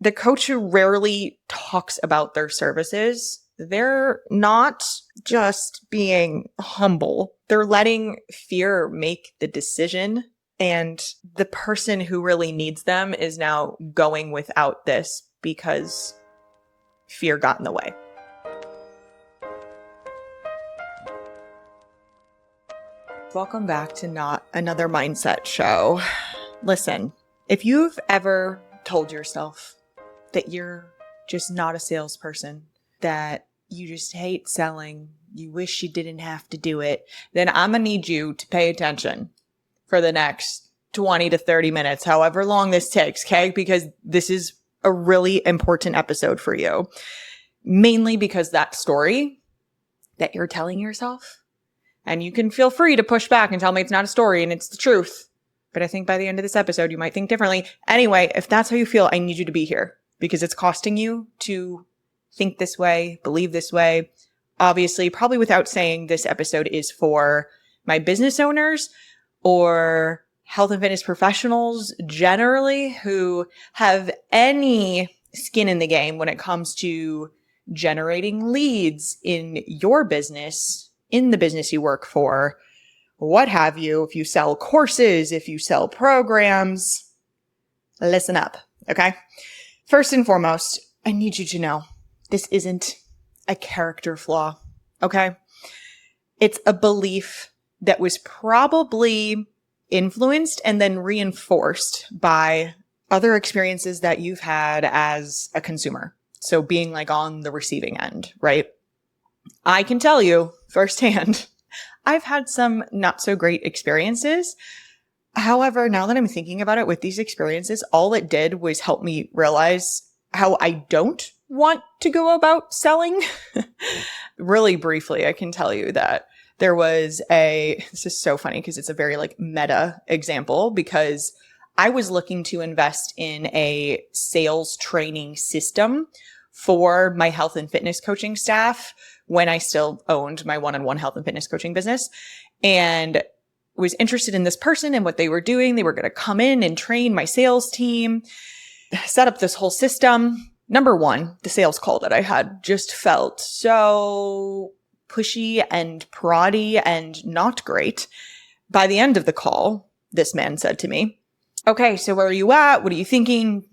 the coach who rarely talks about their services, they're not just being humble. They're letting fear make the decision. And the person who really needs them is now going without this because fear got in the way. Welcome back to Not Another Mindset Show. Listen, if you've ever told yourself that you're just not a salesperson, that you just hate selling, you wish you didn't have to do it, then I'm going to need you to pay attention for the next 20 to 30 minutes, however long this takes, okay? Because this is a really important episode for you. Mainly because that story that you're telling yourself, and you can feel free to push back and tell me it's not a story and it's the truth. But I think by the end of this episode, you might think differently. Anyway, if that's how you feel, I need you to be here because it's costing you to think this way, believe this way. Obviously, probably without saying, this episode is for my business owners or health and fitness professionals generally who have any skin in the game when it comes to generating leads in your business, in the business you work for, what have you. If you sell courses, if you sell programs, listen up, okay? First and foremost, I need you to know this isn't a character flaw, okay? It's a belief that was probably influenced and then reinforced by other experiences that you've had as a consumer. So being like on the receiving end, right? I can tell you firsthand, I've had some not so great experiences. However, now that I'm thinking about it with these experiences, all it did was help me realize how I don't want to go about selling. Really briefly, I can tell you that there was this is so funny because it's a very like meta example, because I was looking to invest in a sales training system for my health and fitness coaching staff when I still owned my one-on-one health and fitness coaching business, and was interested in this person and what they were doing. They were going to come in and train my sales team, set up this whole system. Number one, the sales call that I had just felt so pushy and proddy and not great. By the end of the call, this man said to me, "Okay, so where are you at? What are you thinking?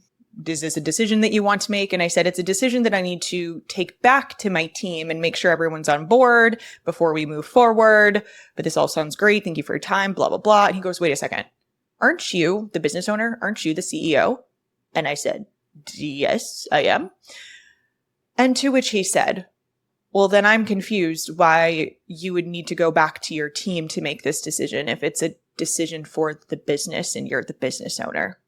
Is this a decision that you want to make?" And I said, "It's a decision that I need to take back to my team and make sure everyone's on board before we move forward. But this all sounds great. Thank you for your time, blah, blah, blah." And he goes, "Wait a second. Aren't you the business owner? Aren't you the CEO?" And I said, "Yes, I am." And to which he said, "Well, then I'm confused why you would need to go back to your team to make this decision if it's a decision for the business and you're the business owner."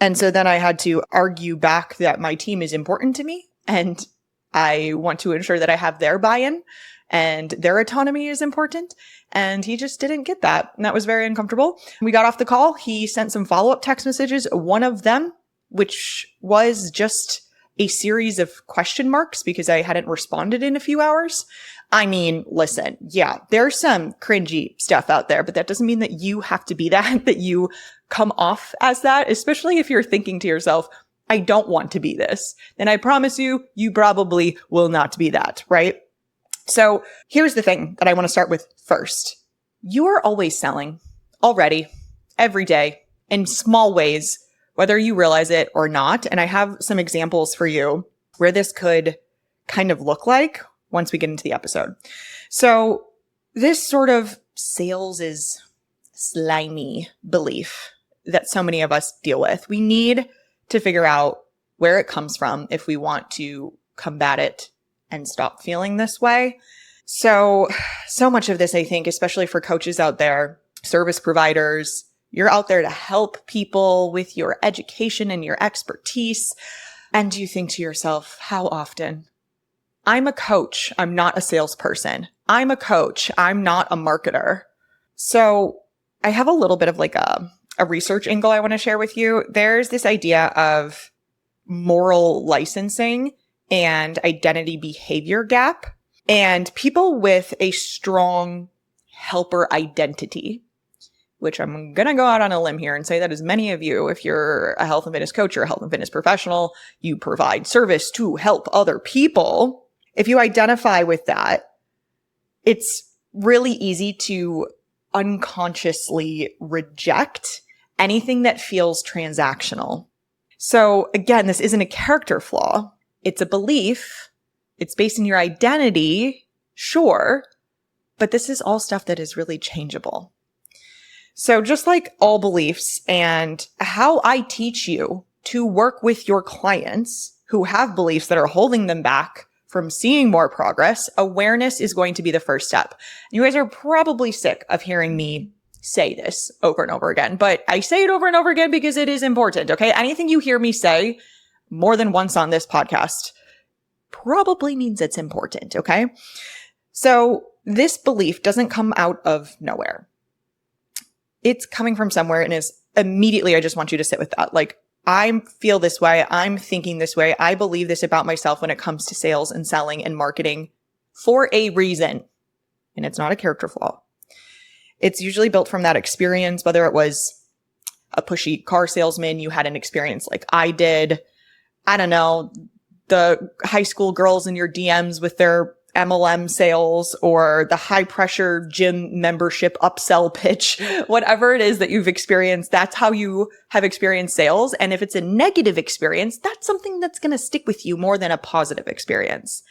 And so then I had to argue back that my team is important to me and I want to ensure that I have their buy-in and their autonomy is important. And he just didn't get that. And that was very uncomfortable. We got off the call. He sent some follow-up text messages. One of them, which was just a series of question marks because I hadn't responded in a few hours. I mean, listen, yeah, there's some cringy stuff out there, but that doesn't mean that you have to be that you come off as that, especially if you're thinking to yourself, "I don't want to be this." Then I promise you, you probably will not be that, right? So here's the thing that I want to start with first. You are always selling already, every day, in small ways, whether you realize it or not. And I have some examples for you where this could kind of look like once we get into the episode. So this sort of sales is slimy belief that so many of us deal with, we need to figure out where it comes from if we want to combat it and stop feeling this way. So much of this, I think, especially for coaches out there, service providers, you're out there to help people with your education and your expertise. And you think to yourself, how often? I'm a coach. I'm not a salesperson. I'm a coach. I'm not a marketer. So I have a little bit of like a research angle I want to share with you. There's this idea of moral licensing and identity behavior gap, and people with a strong helper identity which I'm going to go out on a limb here and say that as many of you, if you're a health and fitness coach or a health and fitness professional, you provide service to help other people. If you identify with that, it's really easy to unconsciously reject anything that feels transactional. So again, this isn't a character flaw. It's a belief. It's based in your identity, sure, but this is all stuff that is really changeable. So just like all beliefs and how I teach you to work with your clients who have beliefs that are holding them back from seeing more progress, awareness is going to be the first step. You guys are probably sick of hearing me say this over and over again, but I say it over and over again because it is important, okay? Anything you hear me say more than once on this podcast probably means it's important, okay? So this belief doesn't come out of nowhere. It's coming from somewhere and is immediately, I just want you to sit with that. Like, I feel this way. I'm thinking this way. I believe this about myself when it comes to sales and selling and marketing for a reason. And it's not a character flaw. It's usually built from that experience, whether it was a pushy car salesman, you had an experience like I did. I don't know, the high school girls in your DMs with their MLM sales or the high pressure gym membership upsell pitch, whatever it is that you've experienced, that's how you have experienced sales. And if it's a negative experience, that's something that's going to stick with you more than a positive experience.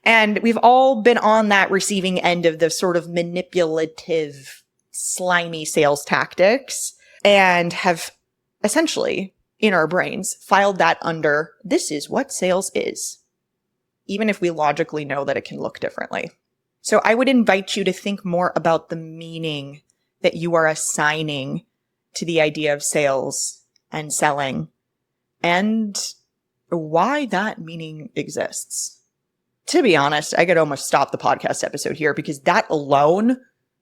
And we've all been on that receiving end of the sort of manipulative, slimy sales tactics and have essentially in our brains filed that under, this is what sales is, even if we logically know that it can look differently. So I would invite you to think more about the meaning that you are assigning to the idea of sales and selling and why that meaning exists. To be honest, I could almost stop the podcast episode here because that alone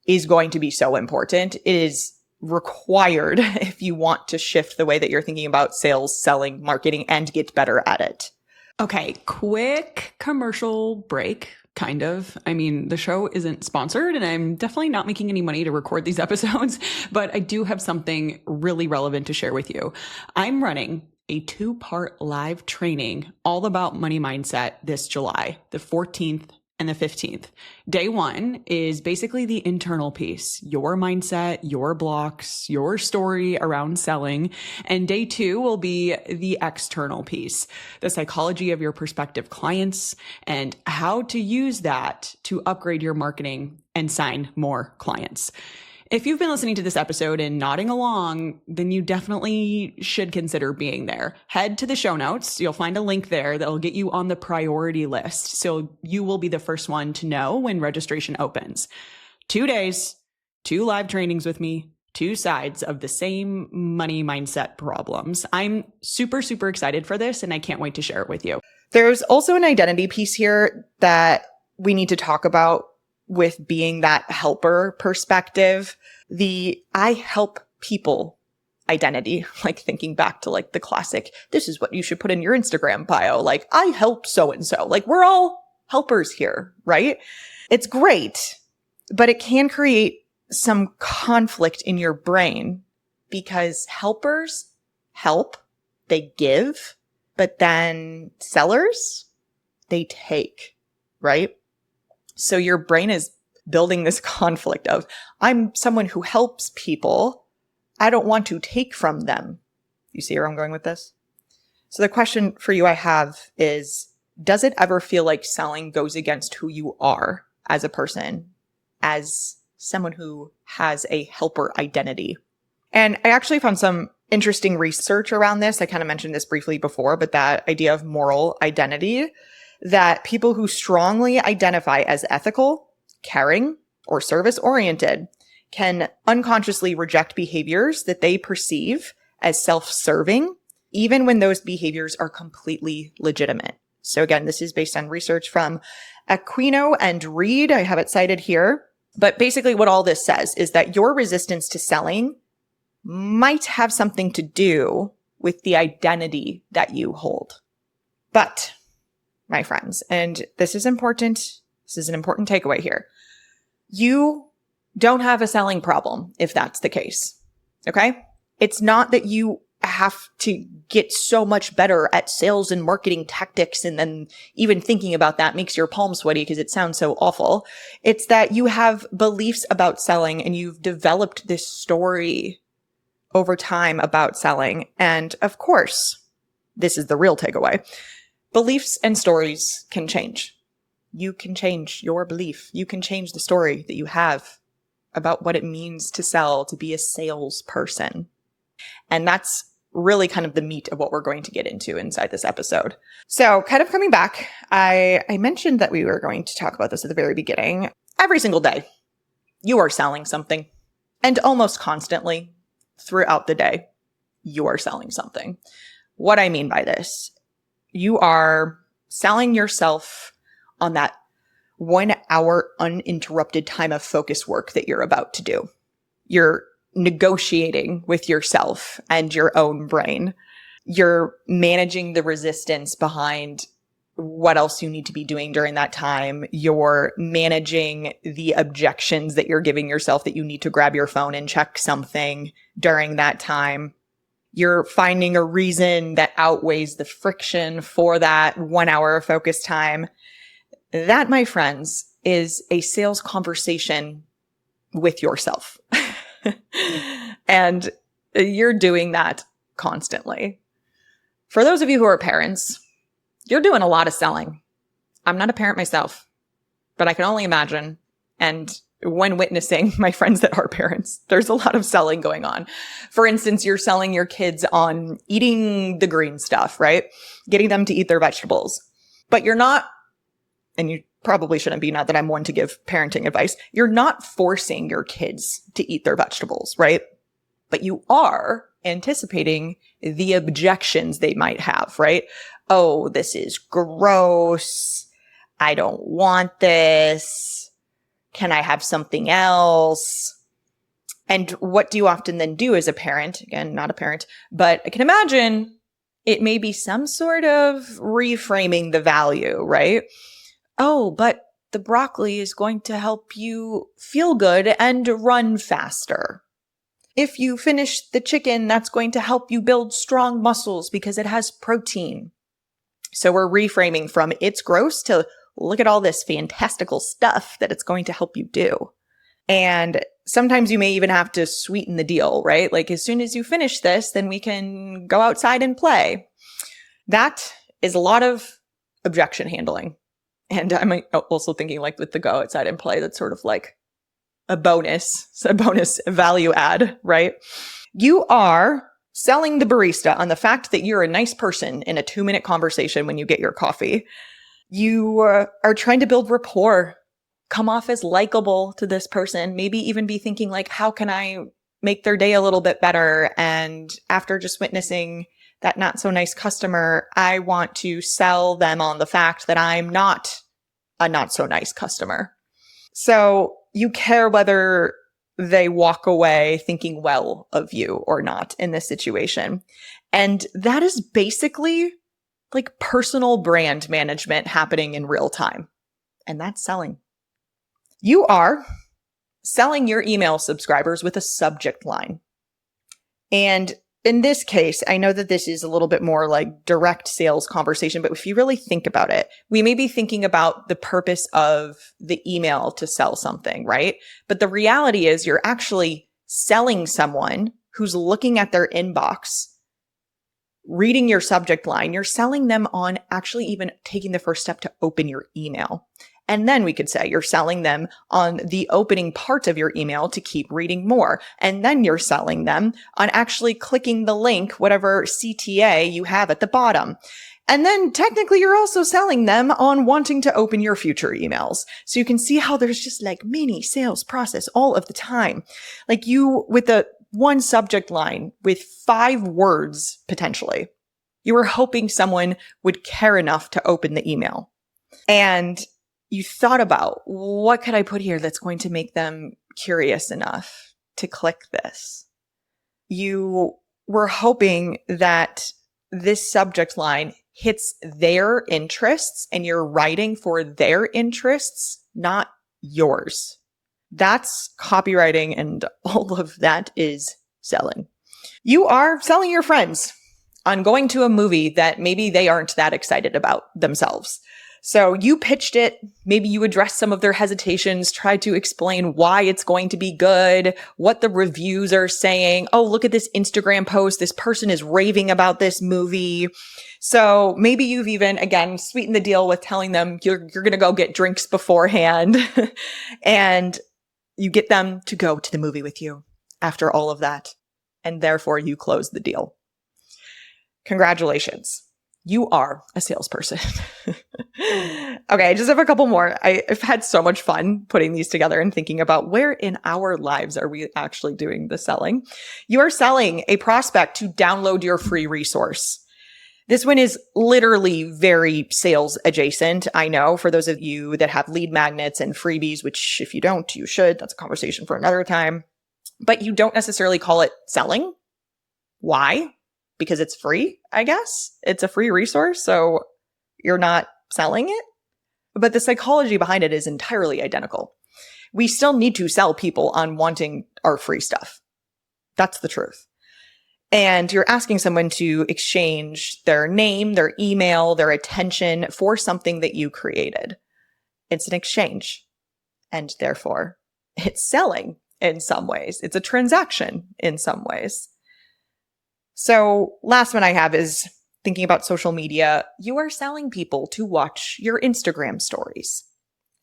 is going to be so important. It is required if you want to shift the way that you're thinking about sales, selling, marketing, and get better at it. Okay, quick commercial break, kind of. I mean, the show isn't sponsored and I'm definitely not making any money to record these episodes, but I do have something really relevant to share with you. I'm running a 2-part live training all about money mindset this July, the 14th and the 15th. Day 1 is basically the internal piece, your mindset, your blocks, your story around selling. And day 2 will be the external piece, the psychology of your prospective clients and how to use that to upgrade your marketing and sign more clients. If you've been listening to this episode and nodding along, then you definitely should consider being there. Head to the show notes. You'll find a link there that'll get you on the priority list. So you will be the first one to know when registration opens. 2 days, 2 live trainings with me, 2 sides of the same money mindset problems. I'm super, super excited for this and I can't wait to share it with you. There's also an identity piece here that we need to talk about with being that helper perspective, the I help people identity, like thinking back to like the classic, this is what you should put in your Instagram bio. Like I help so-and-so, like we're all helpers here, right? It's great, but it can create some conflict in your brain because helpers help, they give, but then sellers, they take, right? So your brain is building this conflict of, I'm someone who helps people. I don't want to take from them. You see where I'm going with this? So the question for you I have is, does it ever feel like selling goes against who you are as a person, as someone who has a helper identity? And I actually found some interesting research around this. I kind of mentioned this briefly before, but that idea of moral identity, that people who strongly identify as ethical, caring, or service-oriented can unconsciously reject behaviors that they perceive as self-serving, even when those behaviors are completely legitimate. So again, this is based on research from Aquino and Reed. I have it cited here. But basically what all this says is that your resistance to selling might have something to do with the identity that you hold. But my friends, and this is important. This is an important takeaway here. You don't have a selling problem if that's the case. Okay? It's not that you have to get so much better at sales and marketing tactics, and then even thinking about that makes your palms sweaty because it sounds so awful. It's that you have beliefs about selling and you've developed this story over time about selling. And of course, this is the real takeaway. Beliefs and stories can change. You can change your belief. You can change the story that you have about what it means to sell, to be a salesperson. And that's really kind of the meat of what we're going to get into inside this episode. So kind of coming back, I mentioned that we were going to talk about this at the very beginning. Every single day, you are selling something. And almost constantly throughout the day, you are selling something. What I mean by this, you are selling yourself on that 1 hour uninterrupted time of focus work that you're about to do. You're negotiating with yourself and your own brain. You're managing the resistance behind what else you need to be doing during that time. You're managing the objections that you're giving yourself that you need to grab your phone and check something during that time. You're finding a reason that outweighs the friction for that 1 hour of focus time. That, my friends, is a sales conversation with yourself. And you're doing that constantly. For those of you who are parents, you're doing a lot of selling. I'm not a parent myself, but I can only imagine. And when witnessing my friends that are parents, there's a lot of selling going on. For instance, you're selling your kids on eating the green stuff, right? Getting them to eat their vegetables. But you're not, and you probably shouldn't be, not that I'm one to give parenting advice, you're not forcing your kids to eat their vegetables, right? But you are anticipating the objections they might have, right? Oh, this is gross. I don't want this. Can I have something else? And what do you often then do as a parent? Again, not a parent, but I can imagine it may be some sort of reframing the value, right? Oh, but the broccoli is going to help you feel good and run faster. If you finish the chicken, that's going to help you build strong muscles because it has protein. So we're reframing from it's gross to look at all this fantastical stuff that it's going to help you do. And sometimes you may even have to sweeten the deal, right? Like as soon as you finish this, then we can go outside and play. That is a lot of objection handling. And I'm also thinking like with the go outside and play, that's sort of like a bonus value add, right? You are selling the barista on the fact that you're a nice person in a 2-minute conversation when you get your coffee. You are trying to build rapport, come off as likable to this person, maybe even be thinking like, how can I make their day a little bit better? And after just witnessing that not so nice customer, I want to sell them on the fact that I'm not a not so nice customer. So you care whether they walk away thinking well of you or not in this situation. And that is basically like personal brand management happening in real time. And that's selling. You are selling your email subscribers with a subject line. And in this case, I know that this is a little bit more like direct sales conversation, but if you really think about it, we may be thinking about the purpose of the email to sell something, right? But the reality is you're actually selling someone who's looking at their inbox, reading your subject line. You're selling them on actually even taking the first step to open your email. And then we could say you're selling them on the opening part of your email to keep reading more. And then you're selling them on actually clicking the link, whatever CTA you have at the bottom. And then technically you're also selling them on wanting to open your future emails. So you can see how there's just like mini sales process all of the time. Like you with the one subject line with 5 words potentially, you were hoping someone would care enough to open the email. And you thought about what could I put here that's going to make them curious enough to click this. You were hoping that this subject line hits their interests and you're writing for their interests, not yours. That's copywriting, and all of that is selling. You are selling your friends on going to a movie that maybe they aren't that excited about themselves. So you pitched it, maybe you addressed some of their hesitations, tried to explain why it's going to be good, what the reviews are saying. Oh, look at this Instagram post. This person is raving about this movie. So maybe you've even, again, sweetened the deal with telling them you're going to go get drinks beforehand and you get them to go to the movie with you after all of that. And therefore you close the deal. Congratulations. You are a salesperson. Okay, I just have a couple more. I've had so much fun putting these together and thinking about where in our lives are we actually doing the selling. You are selling a prospect to download your free resource. This one is literally very sales adjacent. I know for those of you that have lead magnets and freebies, which if you don't, you should. That's a conversation for another time. But you don't necessarily call it selling. Why? Because it's free, I guess. It's a free resource, so you're not selling it. But the psychology behind it is entirely identical. We still need to sell people on wanting our free stuff. That's the truth. And you're asking someone to exchange their name, their email, their attention for something that you created. It's an exchange. And therefore, it's selling in some ways. It's a transaction in some ways. So last one I have is thinking about social media. You are selling people to watch your Instagram stories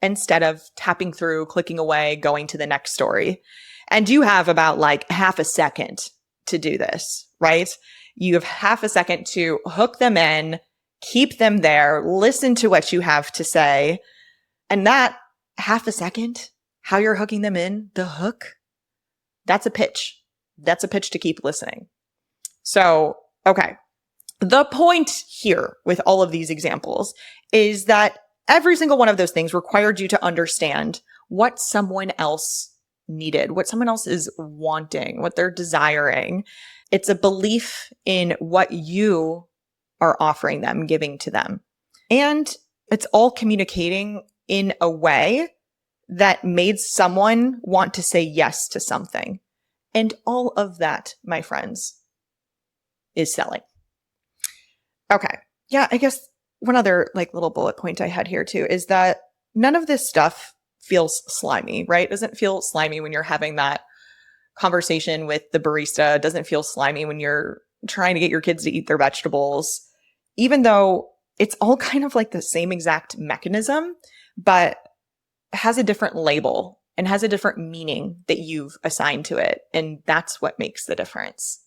instead of tapping through, clicking away, going to the next story. And you have about like half a second to do this, right? You have half a second to hook them in, keep them there, listen to what you have to say. And that half a second, how you're hooking them in, the hook, that's a pitch. That's a pitch to keep listening. So, okay. The point here with all of these examples is that every single one of those things required you to understand what someone else needed, what someone else is wanting, what they're desiring. It's a belief in what you are offering them, giving to them. And it's all communicating in a way that made someone want to say yes to something. And all of that, my friends, is selling. Okay. Yeah, I guess one other like little bullet point I had here too is that none of this stuff feels slimy, right? It doesn't feel slimy when you're having that conversation with the barista. It doesn't feel slimy when you're trying to get your kids to eat their vegetables, even though it's all kind of like the same exact mechanism, but has a different label and has a different meaning that you've assigned to it. And that's what makes the difference.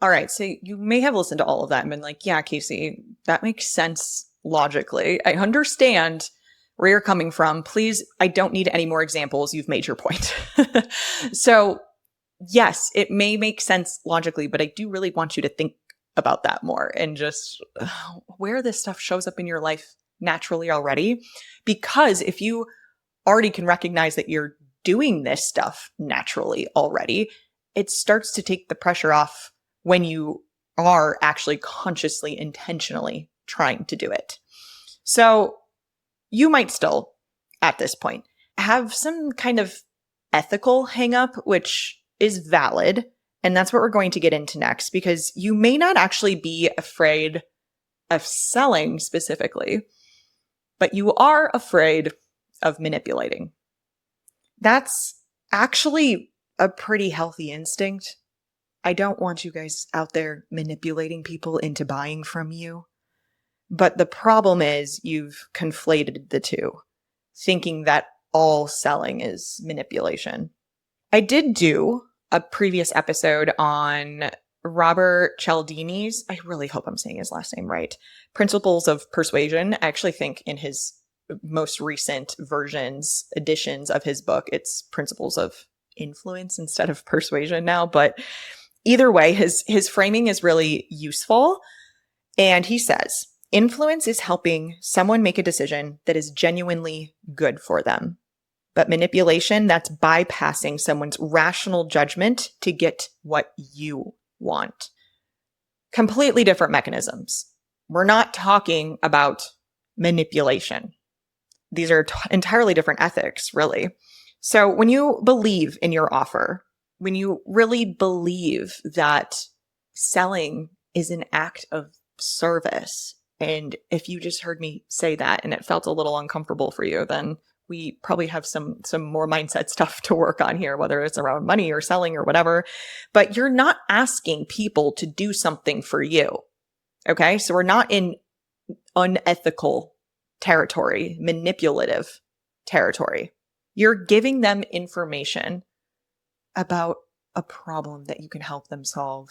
All right, so you may have listened to all of that and been like, yeah, Kasey, that makes sense logically. I understand where you're coming from. Please, I don't need any more examples. You've made your point. So yes, it may make sense logically, but I do really want you to think about that more and just where this stuff shows up in your life naturally already. Because if you already can recognize that you're doing this stuff naturally already, it starts to take the pressure off when you are actually consciously, intentionally trying to do it. So you might still, at this point, have some kind of ethical hangup, which is valid. And that's what we're going to get into next, because you may not actually be afraid of selling specifically, but you are afraid of manipulating. That's actually a pretty healthy instinct. I don't want you guys out there manipulating people into buying from you. But the problem is you've conflated the two, thinking that all selling is manipulation. I did do a previous episode on Robert Cialdini's, I really hope I'm saying his last name right, Principles of Persuasion. I actually think in his most recent editions of his book, it's Principles of Influence instead of Persuasion now. But either way, his framing is really useful. And he says, influence is helping someone make a decision that is genuinely good for them. But manipulation, that's bypassing someone's rational judgment to get what you want. Completely different mechanisms. We're not talking about manipulation. These are entirely different ethics, really. So when you believe in your offer, when you really believe that selling is an act of service, and if you just heard me say that and it felt a little uncomfortable for you, then we probably have some more mindset stuff to work on here, whether it's around money or selling or whatever. But you're not asking people to do something for you. Okay? So we're not in unethical territory, manipulative territory. You're giving them information about a problem that you can help them solve,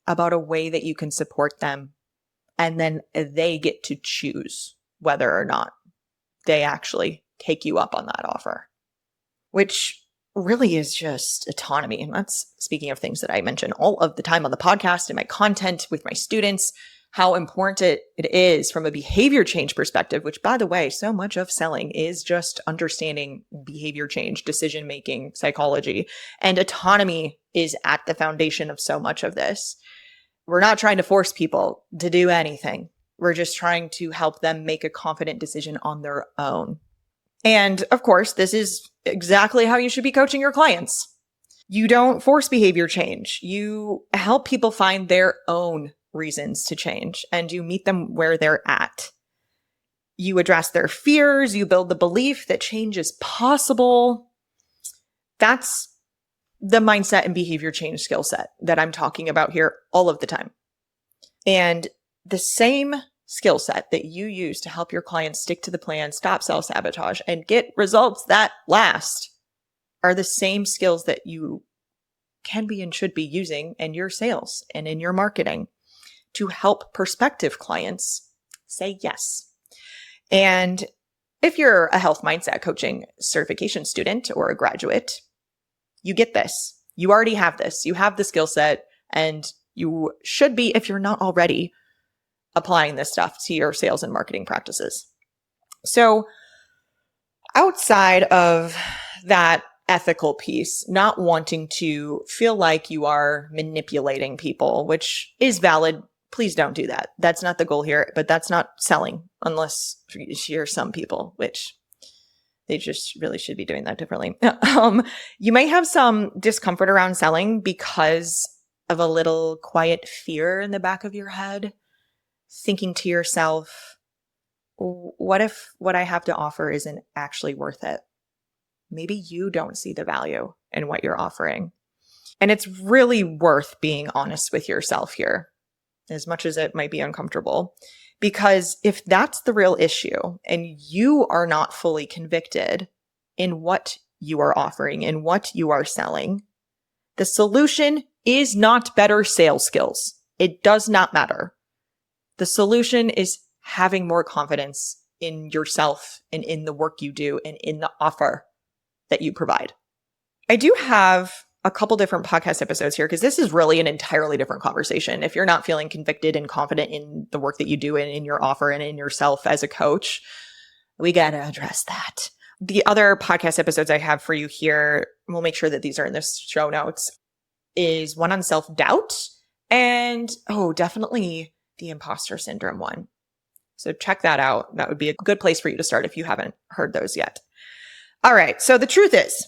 about a way that you can support them, and then they get to choose whether or not they actually take you up on that offer, which really is just autonomy. And that's speaking of things that I mention all of the time on the podcast and my content with my students, how important it is from a behavior change perspective, which, by the way, so much of selling is just understanding behavior change, decision-making, psychology, and autonomy is at the foundation of so much of this. We're not trying to force people to do anything. We're just trying to help them make a confident decision on their own. And of course, this is exactly how you should be coaching your clients. You don't force behavior change. You help people find their own reasons to change, and you meet them where they're at. You address their fears. You build the belief that change is possible. That's the mindset and behavior change skill set that I'm talking about here all of the time. And the same skill set that you use to help your clients stick to the plan, stop self-sabotage, and get results that last are the same skills that you can be and should be using in your sales and in your marketing to help prospective clients say yes. And if you're a health mindset coaching certification student or a graduate, you get this. You already have this. You have the skill set, and you should be, if you're not already, applying this stuff to your sales and marketing practices. So outside of that ethical piece, not wanting to feel like you are manipulating people, which is valid. Please don't do that. That's not the goal here, but that's not selling unless you're some people, which they just really should be doing that differently. You may have some discomfort around selling because of a little quiet fear in the back of your head, thinking to yourself, what if what I have to offer isn't actually worth it? Maybe you don't see the value in what you're offering. And it's really worth being honest with yourself here, as much as it might be uncomfortable. Because if that's the real issue and you are not fully convicted in what you are offering and what you are selling, the solution is not better sales skills. It does not matter. The solution is having more confidence in yourself and in the work you do and in the offer that you provide. I do have a couple different podcast episodes here because this is really an entirely different conversation. If you're not feeling convicted and confident in the work that you do and in your offer and in yourself as a coach, we got to address that. The other podcast episodes I have for you here, we'll make sure that these are in the show notes, is one on self-doubt and, definitely the imposter syndrome one. So check that out. That would be a good place for you to start if you haven't heard those yet. All right. So the truth is,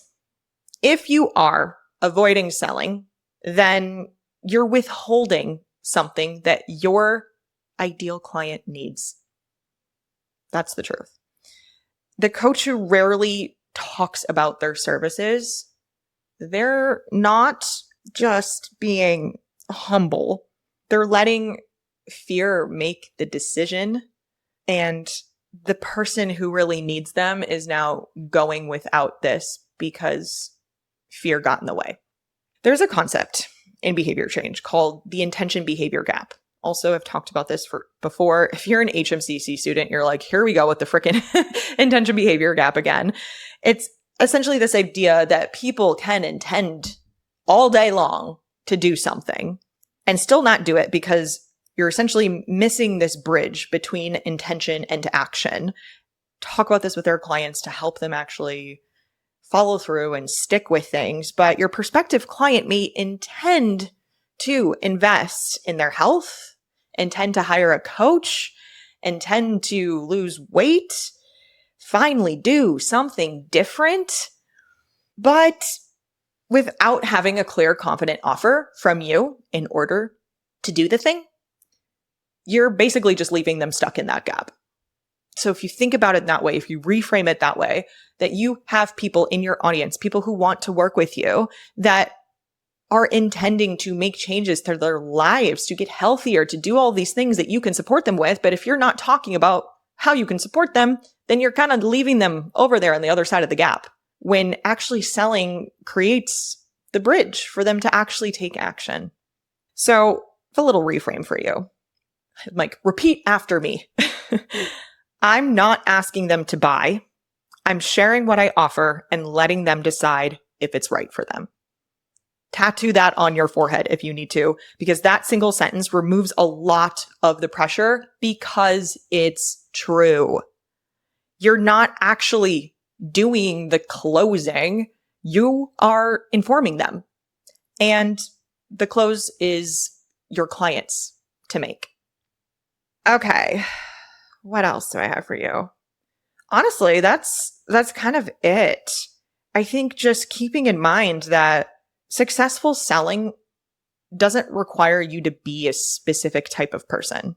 if you are avoiding selling, then you're withholding something that your ideal client needs. That's the truth. The coach who rarely talks about their services, they're not just being humble. They're letting fear make the decision, and the person who really needs them is now going without this because fear got in the way. There's a concept in behavior change called the intention behavior gap. Also, I've talked about this before. If you're an HMCC student, you're like, here we go with the freaking intention behavior gap again. It's essentially this idea that people can intend all day long to do something and still not do it because you're essentially missing this bridge between intention and action. Talk about this with their clients to help them actually follow through and stick with things. But your prospective client may intend to invest in their health, intend to hire a coach, intend to lose weight, finally do something different. But without having a clear, confident offer from you in order to do the thing, you're basically just leaving them stuck in that gap. So if you think about it that way, if you reframe it that way, that you have people in your audience, people who want to work with you, that are intending to make changes to their lives, to get healthier, to do all these things that you can support them with. But if you're not talking about how you can support them, then you're kind of leaving them over there on the other side of the gap, when actually selling creates the bridge for them to actually take action. So a little reframe for you. Like, repeat after me. I'm not asking them to buy. I'm sharing what I offer and letting them decide if it's right for them. Tattoo that on your forehead if you need to, because that single sentence removes a lot of the pressure, because it's true. You're not actually doing the closing. You are informing them. And the close is your clients to make. Okay. What else do I have for you? Honestly, that's kind of it. I think just keeping in mind that successful selling doesn't require you to be a specific type of person.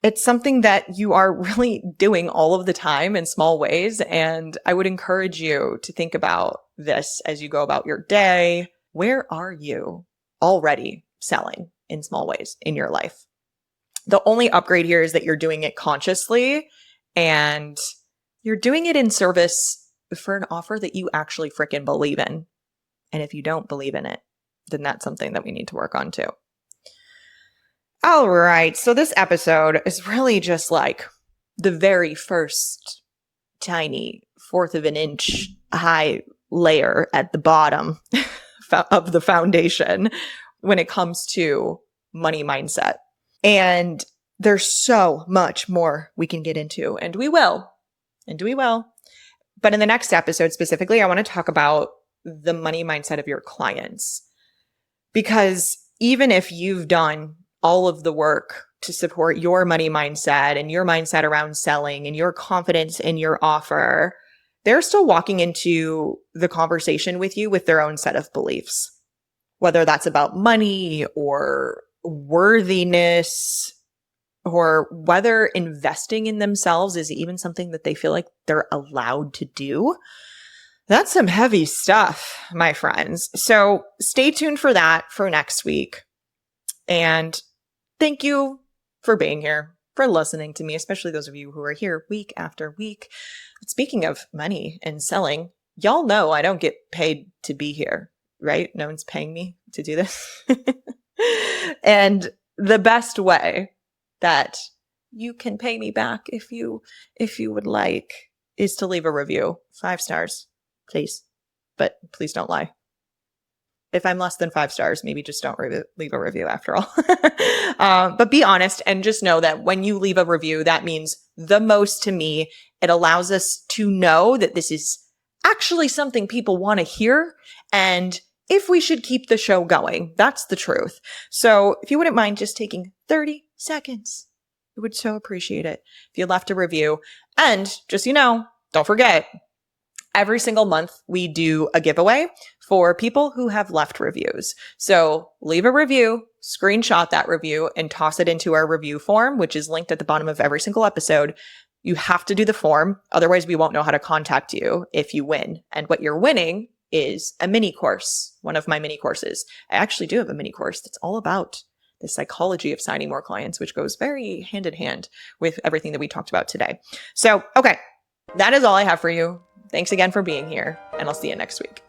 It's something that you are really doing all of the time in small ways. And I would encourage you to think about this as you go about your day. Where are you already selling in small ways in your life? The only upgrade here is that you're doing it consciously, and you're doing it in service for an offer that you actually freaking believe in. And if you don't believe in it, then that's something that we need to work on too. All right. So this episode is really just like the very first tiny 1/4 of an inch high layer at the bottom of the foundation when it comes to money mindset. And there's so much more we can get into, and we will. But in the next episode specifically, I want to talk about the money mindset of your clients. Because even if you've done all of the work to support your money mindset and your mindset around selling and your confidence in your offer, they're still walking into the conversation with you with their own set of beliefs, whether that's about money or worthiness, or whether investing in themselves is even something that they feel like they're allowed to do. That's some heavy stuff, my friends. So stay tuned for that for next week. And thank you for being here, for listening to me, especially those of you who are here week after week. Speaking of money and selling, y'all know I don't get paid to be here, right? No one's paying me to do this. And the best way that you can pay me back, if you would like, is to leave a review. 5 stars, please. But please don't lie. If I'm less than 5 stars, maybe just don't leave a review after all. But be honest and just know that when you leave a review, that means the most to me. It allows us to know that this is actually something people want to hear, and if we should keep the show going. That's the truth. So if you wouldn't mind just taking 30 seconds, I would so appreciate it if you left a review. And just so you know, don't forget, every single month we do a giveaway for people who have left reviews. So leave a review, screenshot that review, and toss it into our review form, which is linked at the bottom of every single episode. You have to do the form. Otherwise, we won't know how to contact you if you win. And what you're winning is a mini course, one of my mini courses. I actually do have a mini course that's all about the psychology of signing more clients, which goes very hand in hand with everything that we talked about today. So, okay, that is all I have for you. Thanks again for being here, and I'll see you next week.